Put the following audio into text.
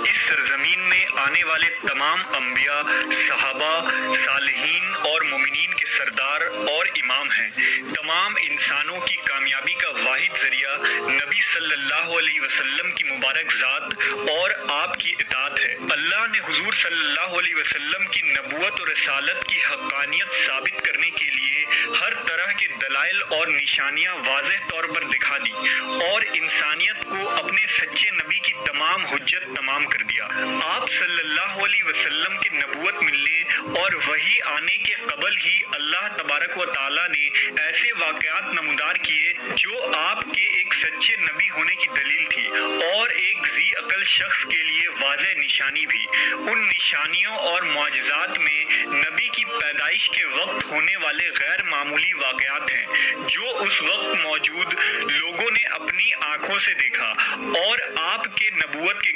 اس سرزمین میں آنے والے تمام انبیاء، صحابہ، صالحین اور مومنین کے سردار اور امام ہیں۔ تمام انسانوں کی کامیابی کا واحد ذریعہ نبی صلی اللہ علیہ وسلم کی مبارک ذات اور آپ کی اطاعت ہے۔ اللہ نے حضور صلی اللہ علیہ وسلم کی نبوت اور رسالت کی حقانیت ثابت کرنے کے لیے ہر طرح کے دلائل اور نشانیاں واضح طور پر دکھا دی اور انسانیت کو اپنے سچے نبی کی تمام حجت تمام کر دیا۔ آپ صلی اللہ علیہ وسلم کے نبوت ملنے اور وحی آنے کے قبل ہی اللہ تبارک و تعالیٰ نے ایسے واقعات نمودار کیے جو آپ کے ایک سچے نبی ہونے کی دلیل تھی اور ایک ذی عقل شخص کے لیے واضح نشانی بھی۔ ان نشانیوں اور معجزات میں نبی کی پیدائش کے وقت ہونے والے غیر معمولی واقعات ہیں جو اس وقت موجود لوگوں نے اپنی آنکھوں سے دیکھا، اور آپ کے نبوت کے